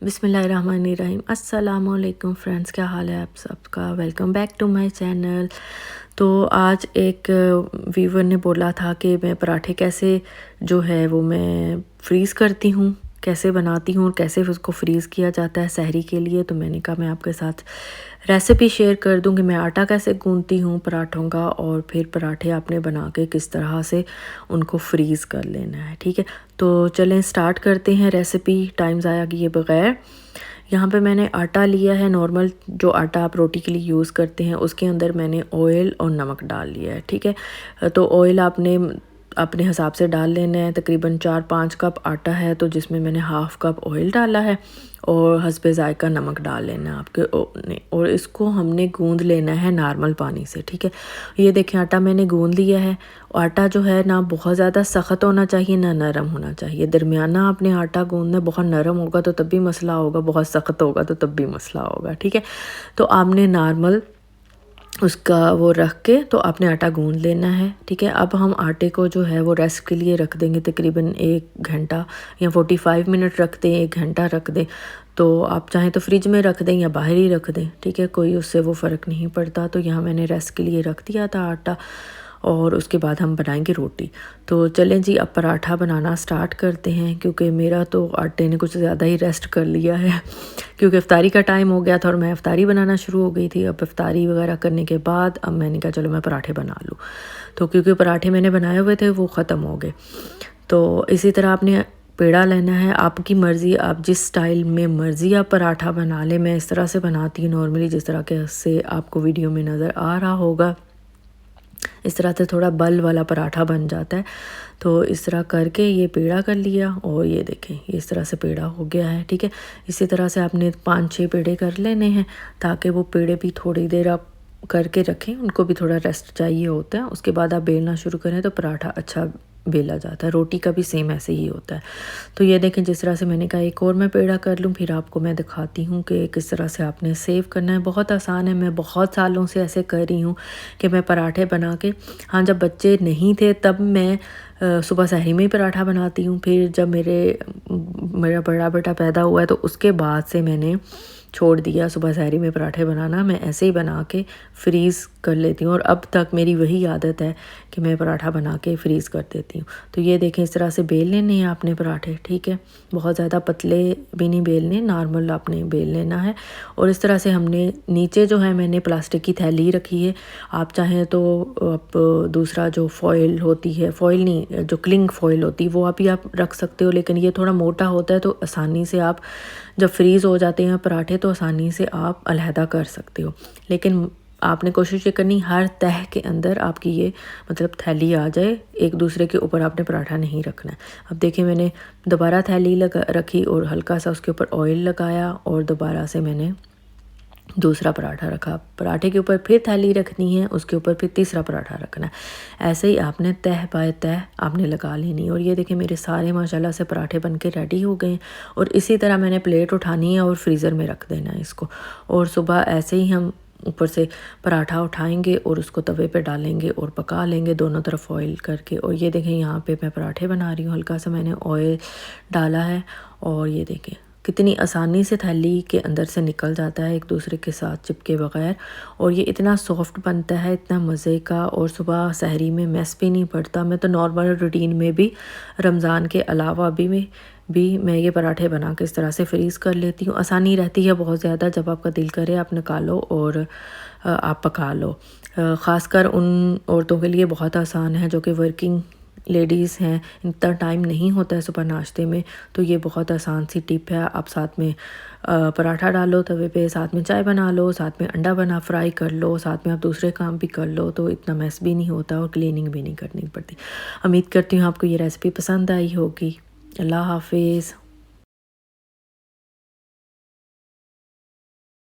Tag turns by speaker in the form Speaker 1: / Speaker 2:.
Speaker 1: बिस्मिल्लाहिर्रहमानिर्रहीम। अस्सलामुअलैकुम फ्रेंड्स, क्या हाल है आप सबका। Welcome back to my channel. तो आज एक व्यूवर ने बोला था कि मैं पराठे कैसे जो है वो मैं फ्रीज़ करती हूँ, कैसे बनाती हूँ और कैसे उसको फ्रीज़ किया जाता है सहरी के लिए। तो मैंने कहा मैं आपके साथ रेसिपी शेयर कर दूँ कि मैं आटा कैसे गूँथती हूँ पराठों का, और फिर पराठे आपने बना के किस तरह से उनको फ्रीज़ कर लेना है। ठीक है, तो चलें स्टार्ट करते हैं रेसिपी टाइम ज़ाया किए बगैर। यहाँ पे मैंने आटा लिया है, नॉर्मल जो आटा आप रोटी के लिए यूज़ करते हैं, उसके अंदर मैंने ऑयल और नमक डाल लिया है। ठीक है, तो ऑयल आपने अपने हिसाब से डाल लेना है। तकरीबन 4-5 कप आटा है तो जिसमें मैंने हाफ़ कप ऑयल डाला है और हस्बे ज़ायका नमक डाल लेना है आपके और इसको हमने गूंद लेना है नॉर्मल पानी से। ठीक है, ये देखें आटा मैंने गूंद लिया है। आटा जो है ना बहुत ज़्यादा सख्त होना चाहिए ना नरम होना चाहिए, दरमियाना आपने आटा गूंदना। बहुत नरम होगा तो तब भी मसला होगा, बहुत सख्त होगा तो तब भी मसला होगा। ठीक है, तो आपने नॉर्मल उसका वो रख के तो आपने आटा गूंद लेना है। ठीक है, अब हम आटे को जो है वो रेस्ट के लिए रख देंगे, तकरीबन 1 घंटा या 45 मिनट रख दें, 1 घंटा रख दें। तो आप चाहें तो फ्रिज में रख दें या बाहर ही रख दें। ठीक है, कोई उससे वो फ़र्क नहीं पड़ता। तो यहाँ मैंने रेस्ट के लिए रख दिया था आटा और उसके बाद हम बनाएंगे रोटी। तो चलें जी, अब पराठा बनाना स्टार्ट करते हैं, क्योंकि मेरा तो आटे ने कुछ ज़्यादा ही रेस्ट कर लिया है क्योंकि इफ्तारी का टाइम हो गया था और मैं इफ्तारी बनाना शुरू हो गई थी। अब इफ्तारी वगैरह करने के बाद अब मैंने कहा चलो मैं पराठे बना लूँ। तो क्योंकि पराठे मैंने बनाए हुए थे वो ख़त्म हो गए। तो इसी तरह आपने पेड़ा लेना है, आपकी मर्ज़ी, आप जिस स्टाइल में मर्ज़ी आप पराठा बना लें। मैं इस तरह से बनाती हूँ नॉर्मली, जिस तरह के से आपको वीडियो में नज़र आ रहा होगा। इस तरह से थोड़ा बल वाला पराठा बन जाता है। तो इस तरह करके ये पेड़ा कर लिया और ये देखें ये इस तरह से पेड़ा हो गया है। ठीक है, इसी तरह से आपने 5-6 पेड़े कर लेने हैं, ताकि वो पेड़े भी थोड़ी देर आप करके रखें, उनको भी थोड़ा रेस्ट चाहिए होता है। उसके बाद आप बेलना शुरू करें तो पराठा अच्छा बेला जाता है। रोटी का भी सेम ऐसे ही होता है। तो ये देखें जिस तरह से मैंने कहा एक और मैं पेड़ा कर लूँ, फिर आपको मैं दिखाती हूँ कि किस तरह से आपने सेव करना है। बहुत आसान है, मैं बहुत सालों से ऐसे कर रही हूँ कि मैं पराठे बना के, हाँ जब बच्चे नहीं थे तब मैं सुबह सहरी में ही पराठा बनाती हूँ। फिर जब मेरा बड़ा बेटा पैदा हुआ है तो उसके बाद से मैंने छोड़ दिया सुबह सहरी में पराठे बनाना। मैं ऐसे ही बना के फ्रीज़ कर लेती हूँ और अब तक मेरी वही आदत है कि मैं पराठा बना के फ्रीज़ कर देती हूँ। तो ये देखें इस तरह से बेल लेने हैं आपने पराठे। ठीक है, बहुत ज़्यादा पतले भी नहीं बेलने, नॉर्मल आपने बेल लेना है। और इस तरह से हमने नीचे जो है मैंने प्लास्टिक की थैली रखी है। आप चाहें तो आप दूसरा जो फॉइल होती है, फॉइल नहीं जो क्लिंग फॉइल होती है वो आप रख सकते हो, लेकिन ये थोड़ा मोटा होता है तो आसानी से आप जब फ्रीज़ हो जाते हैं पराठे तो आसानी से आप अलहदा कर सकते हो। लेकिन आपने कोशिश ये करनी हर तह के अंदर आपकी ये मतलब थैली आ जाए, एक दूसरे के ऊपर आपने पराठा नहीं रखना है। अब देखिए मैंने दोबारा थैली रखी और हल्का सा उसके ऊपर ऑयल लगाया और दोबारा से मैंने दूसरा पराठा रखा। पराठे के ऊपर फिर थैली रखनी है, उसके ऊपर फिर तीसरा पराठा रखना है। ऐसे ही आपने तह बाय तह आपने लगा लेनी। और ये देखिए मेरे सारे माशाल्लाह से पराठे बन के रेडी हो गए। और इसी तरह मैंने प्लेट उठानी है और फ्रीज़र में रख देना है इसको। और सुबह ऐसे ही हम ऊपर से पराठा उठाएंगे और उसको तवे पे डालेंगे और पका लेंगे दोनों तरफ ऑयल करके। और ये देखें यहाँ पे मैं पराठे बना रही हूँ, हल्का सा मैंने ऑयल डाला है और ये देखें कितनी आसानी से थैली के अंदर से निकल जाता है एक दूसरे के साथ चिपके बगैर। और ये इतना सॉफ्ट बनता है, इतना मज़े का, और सुबह सहरी में मैस भी नहीं पड़ता। मैं तो नॉर्मल रूटीन में भी रमज़ान के अलावा भी मैं ये पराठे बना के इस तरह से फ्रीज़ कर लेती हूँ। आसानी रहती है बहुत ज़्यादा, जब आपका दिल करे आप निकालो और आप पका लो। ख़ासकर उन औरतों के लिए बहुत आसान है जो कि वर्किंग लेडीज़ हैं, इतना टाइम नहीं होता है सुबह नाश्ते में। तो ये बहुत आसान सी टिप है। आप साथ में पराठा डालो तवे पे, साथ में चाय बना लो, साथ में अंडा फ्राई कर लो, साथ में आप दूसरे काम भी कर लो, तो इतना मैस भी नहीं होता और क्लीनिंग भी नहीं करनी पड़ती। उम्मीद करती हूँ आपको ये रेसिपी पसंद आई होगी। अल्लाह हाफिज़।